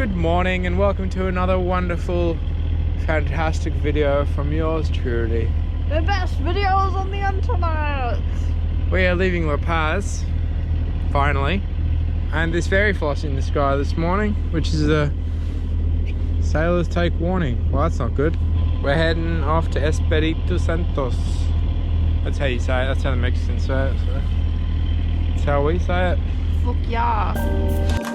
Good morning and welcome to another wonderful, fantastic video from yours truly. The best videos on the internet! We are leaving La Paz, finally, and there's fairy floss in the sky this morning, which is a sailor's take warning. Well, that's not good. We're heading off to Espiritu Santos. That's how you say it, that's how the Mexicans say it, so that's how we say it. Fuck yeah!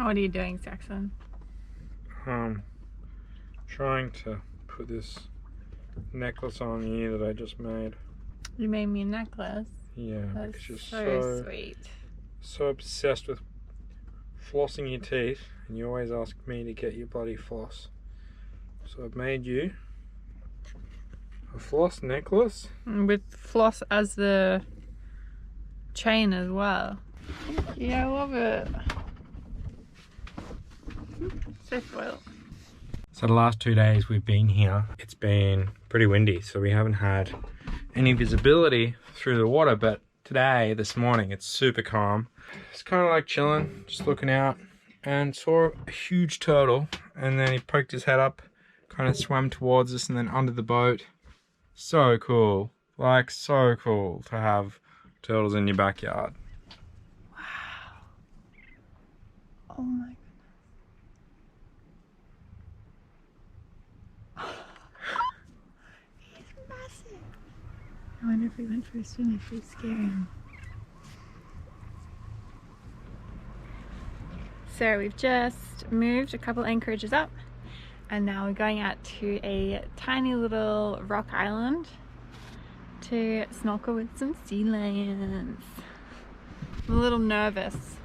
What are you doing, Saxon? Trying to put this necklace on here that I just made. You made me a necklace. Yeah, that's because you're so sweet. So obsessed with flossing your teeth, and you always ask me to get your bloody floss. So I've made you a floss necklace. With floss as the chain as well. Yeah, I love it. So spoiled. So the last 2 days we've been here, it's been pretty windy, so we haven't had any visibility through the water, but today, this morning, it's super calm. It's kind of like chilling, just looking out, and saw a huge turtle, and then he poked his head up, kind of swam towards us, and then under the boat. So cool, like so cool to have turtles in your backyard. Wow. Oh my god. I wonder if we went for a swim, if we scare him. So we've just moved a couple anchorages up and now we're going out to a tiny little rock island to snorkel with some sea lions. I'm a little nervous,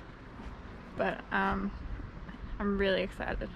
but I'm really excited.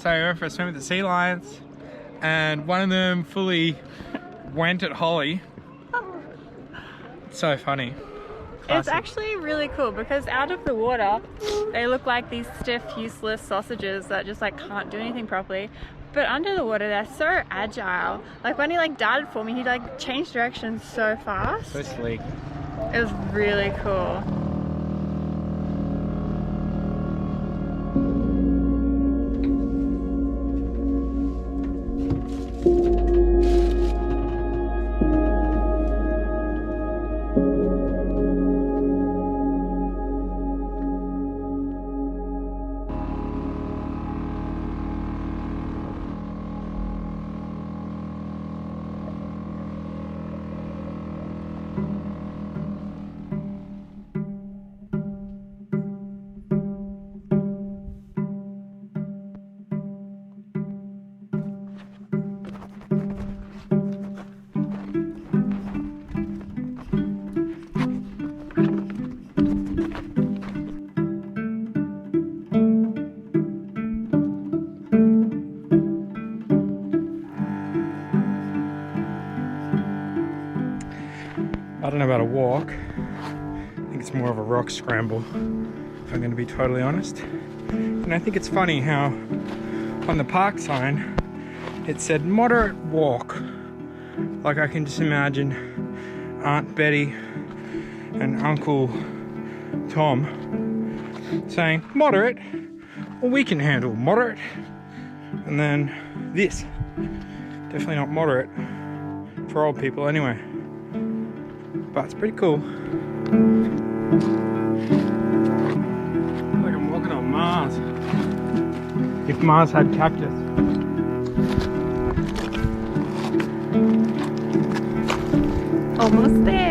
So I went for a swim with the sea lions, and one of them fully went at Holly. It's so funny. Classic. It's actually really cool because out of the water they look like these stiff, useless sausages that just like can't do anything properly. But under the water they're so agile. Like when he like darted for me, he like changed direction so fast. So sleek. It was really cool. I don't know about a walk. I think it's more of a rock scramble, if I'm going to be totally honest. And I think it's funny how on the park sign it said moderate walk. Like I can just imagine Aunt Betty and Uncle Tom saying moderate, well, we can handle moderate. And then this, definitely not moderate for old people anyway, but it's pretty cool. Like I'm walking on Mars. If Mars had cactus. Almost there.